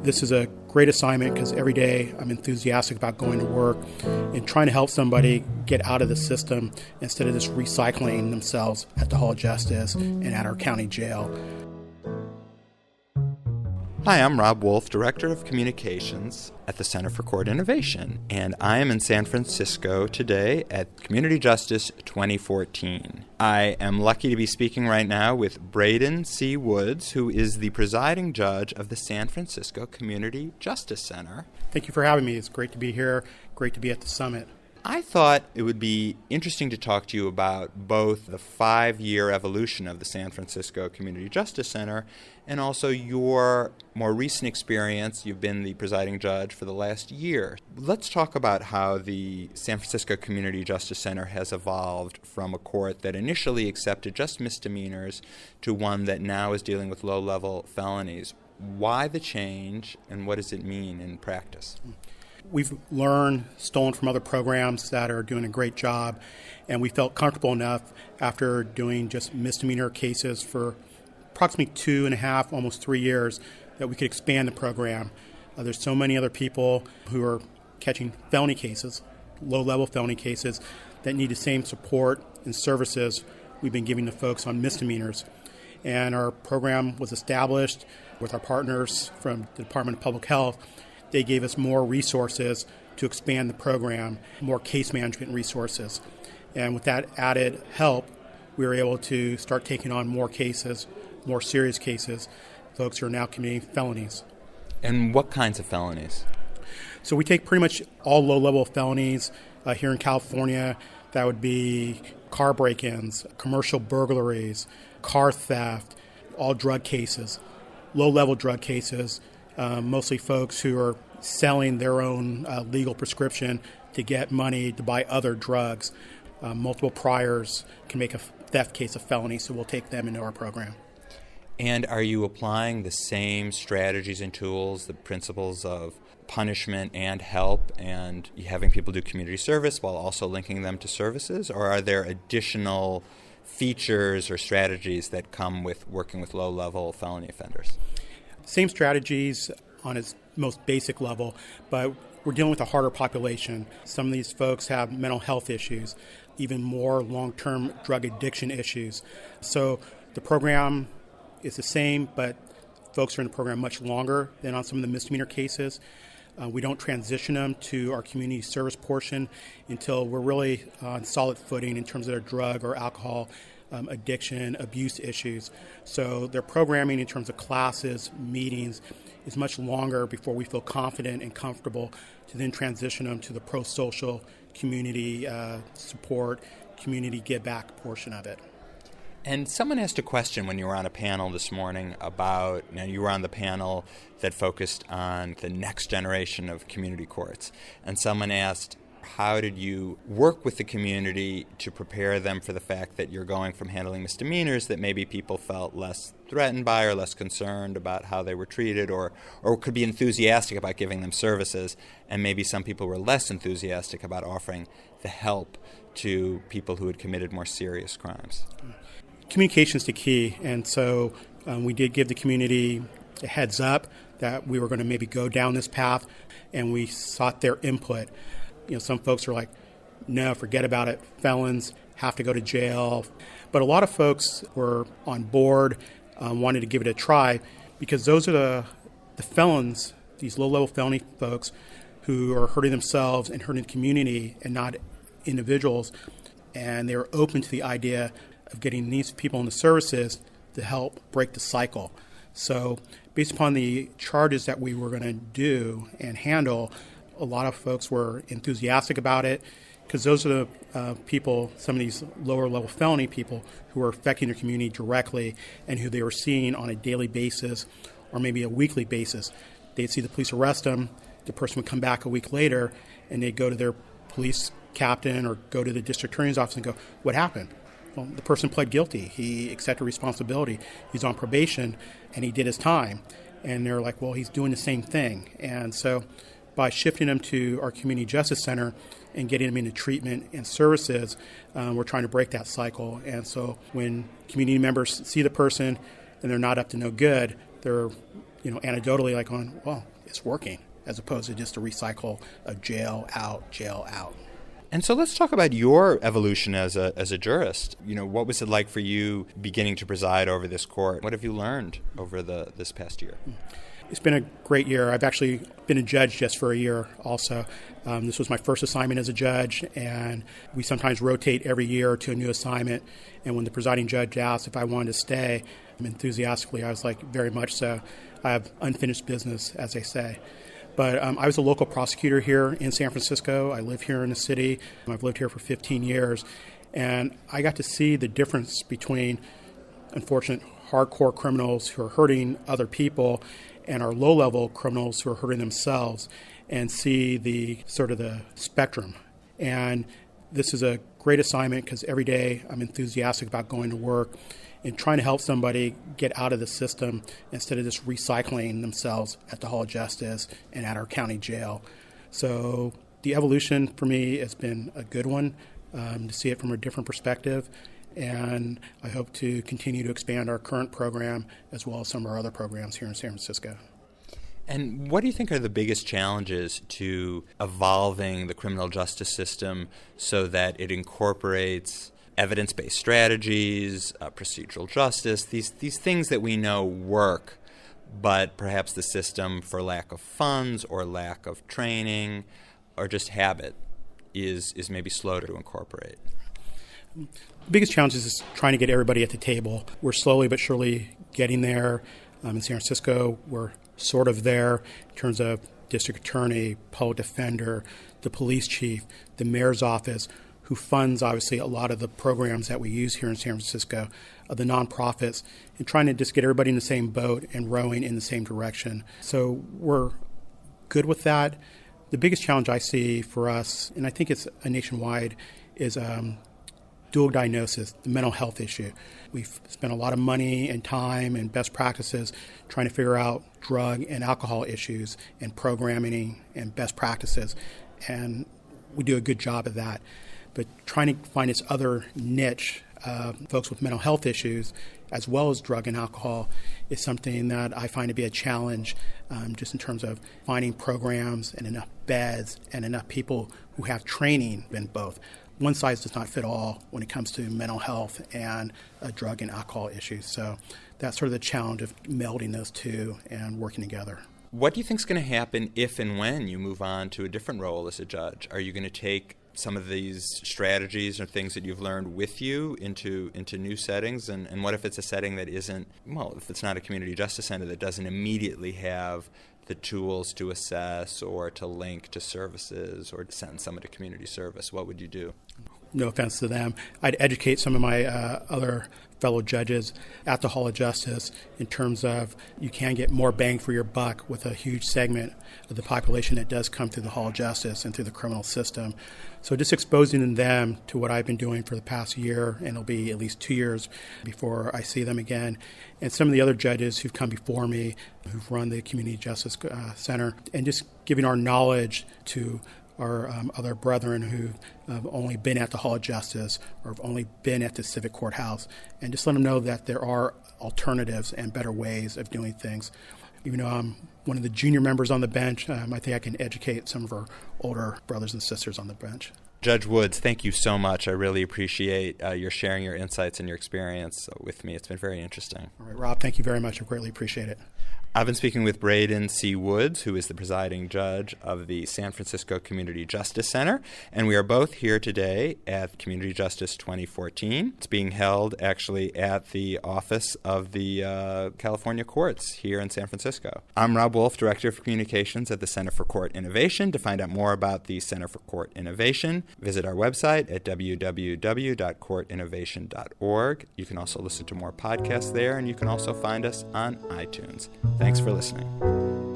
This is a great assignment because every day I'm enthusiastic about going to work and trying to help somebody get out of the system instead of just recycling themselves at the Hall of Justice and at our county jail. Hi, I'm Rob Wolf, Director of Communications at the Center for Court Innovation, and I am in San Francisco today at Community Justice 2014. I am lucky to be speaking right now with Braden C. Woods, who is the presiding judge of the San Francisco Community Justice Center. Thank you for having me. It's great to be here, great to be at the summit. I thought it would be interesting to talk to you about both the 5-year evolution of the San Francisco Community Justice Center and also your more recent experience. You've been the presiding judge for the last year. Let's talk about how the San Francisco Community Justice Center has evolved from a court that initially accepted just misdemeanors to one that now is dealing with low-level felonies. Why the change, and what does it mean in practice? We've stolen from other programs that are doing a great job, and we felt comfortable enough after doing just misdemeanor cases for approximately 2.5, almost 3 years, that we could expand the program. There's so many other people who are catching felony cases, low-level felony cases, that need the same support and services we've been giving to folks on misdemeanors. And our program was established with our partners from the Department of Public Health. They gave us more resources to expand the program, more case management resources. And with that added help, we were able to start taking on more cases, more serious cases, folks who are now committing felonies. And what kinds of felonies? So we take pretty much all low-level felonies here in California. That would be car break-ins, commercial burglaries, car theft, all drug cases, low-level drug cases. Mostly folks who are selling their own legal prescription to get money to buy other drugs. Multiple priors can make a theft case a felony, so we'll take them into our program. And are you applying the same strategies and tools, the principles of punishment and help, and having people do community service while also linking them to services? Or are there additional features or strategies that come with working with low-level felony offenders? Same strategies on its most basic level, but we're dealing with a harder population. Some of these folks have mental health issues, even more long-term drug addiction issues. So the program is the same, but folks are in the program much longer than on some of the misdemeanor cases. We don't transition them to our community service portion until we're really on solid footing in terms of their drug or alcohol addiction, abuse issues. So their programming in terms of classes, meetings, is much longer before we feel confident and comfortable to then transition them to the pro-social community support, community give back portion of it. And someone asked a question when you were on a panel this morning about, you were on the panel that focused on the next generation of community courts. And someone asked, how did you work with the community to prepare them for the fact that you're going from handling misdemeanors that maybe people felt less threatened by or less concerned about how they were treated or could be enthusiastic about giving them services, and maybe some people were less enthusiastic about offering the help to people who had committed more serious crimes? Communication is the key, and so we did give the community a heads up that we were going to maybe go down this path, and we sought their input. Some folks are like, no, forget about it. Felons have to go to jail. But a lot of folks were on board, wanted to give it a try, because those are the felons, these low-level felony folks who are hurting themselves and hurting the community and not individuals. And they were open to the idea of getting these people into services to help break the cycle. So based upon the charges that we were going to do and handle, a lot of folks were enthusiastic about it because those are the people, some of these lower-level felony people who are affecting their community directly and who they were seeing on a daily basis or maybe a weekly basis. They'd see the police arrest them, the person would come back a week later, and they'd go to their police captain or go to the district attorney's office and go, what happened? Well, the person pled guilty. He accepted responsibility. He's on probation, and he did his time. And they're like, well, he's doing the same thing. And so by shifting them to our Community Justice Center and getting them into treatment and services, we're trying to break that cycle. And so when community members see the person and they're not up to no good, they're anecdotally like on, well, it's working, as opposed to just a recycle of jail out, jail out. And so let's talk about your evolution as a jurist. What was it like for you beginning to preside over this court? What have you learned over this past year? It's been a great year. I've actually been a judge just for a year also. This was my first assignment as a judge, and we sometimes rotate every year to a new assignment. And when the presiding judge asked if I wanted to stay, enthusiastically, I was like, very much so. I have unfinished business, as they say. But I was a local prosecutor here in San Francisco. I live here in the city. I've lived here for 15 years. And I got to see the difference between unfortunate hardcore criminals who are hurting other people and our low-level criminals who are hurting themselves, and see the sort of the spectrum. And this is a great assignment because every day I'm enthusiastic about going to work and trying to help somebody get out of the system instead of just recycling themselves at the Hall of Justice and at our county jail. So the evolution for me has been a good one, to see it from a different perspective. And I hope to continue to expand our current program as well as some of our other programs here in San Francisco. And what do you think are the biggest challenges to evolving the criminal justice system so that it incorporates evidence-based strategies, procedural justice, these things that we know work, but perhaps the system, for lack of funds or lack of training or just habit, is maybe slow to incorporate? The biggest challenge is trying to get everybody at the table. We're slowly but surely getting there. In San Francisco, we're sort of there in terms of district attorney, public defender, the police chief, the mayor's office, who funds, obviously, a lot of the programs that we use here in San Francisco, the nonprofits, and trying to just get everybody in the same boat and rowing in the same direction. So we're good with that. The biggest challenge I see for us, and I think it's a nationwide, is dual diagnosis, the mental health issue. We've spent a lot of money and time and best practices trying to figure out drug and alcohol issues and programming and best practices, and we do a good job of that. But trying to find this other niche, folks with mental health issues, as well as drug and alcohol, is something that I find to be a challenge, just in terms of finding programs and enough beds and enough people who have training in both. One size does not fit all when it comes to mental health and drug and alcohol issues. So that's sort of the challenge of melding those two and working together. What do you think is going to happen if and when you move on to a different role as a judge? Are you going to take some of these strategies or things that you've learned with you into new settings? And what if it's a setting that isn't, well, if it's not a community justice center that doesn't immediately have the tools to assess or to link to services or to send someone to community service? What would you do? No offense to them. I'd educate some of my other fellow judges at the Hall of Justice in terms of you can get more bang for your buck with a huge segment of the population that does come through the Hall of Justice and through the criminal system. So just exposing them to what I've been doing for the past year, and it'll be at least 2 years before I see them again, and some of the other judges who've come before me, who've run the Community Justice Center, and just giving our knowledge to our other brethren who have only been at the Hall of Justice or have only been at the Civic Courthouse, and just let them know that there are alternatives and better ways of doing things. Even though I'm one of the junior members on the bench, I think I can educate some of our older brothers and sisters on the bench. Judge Woods, thank you so much. I really appreciate your sharing your insights and your experience with me. It's been very interesting. All right, Rob, thank you very much. I greatly appreciate it. I've been speaking with Braden C. Woods, who is the presiding judge of the San Francisco Community Justice Center, and we are both here today at Community Justice 2014. It's being held actually at the office of the California Courts here in San Francisco. I'm Rob Wolf, Director of Communications at the Center for Court Innovation. To find out more about the Center for Court Innovation, visit our website at www.courtinnovation.org. You can also listen to more podcasts there, and you can also find us on iTunes. Thanks for listening.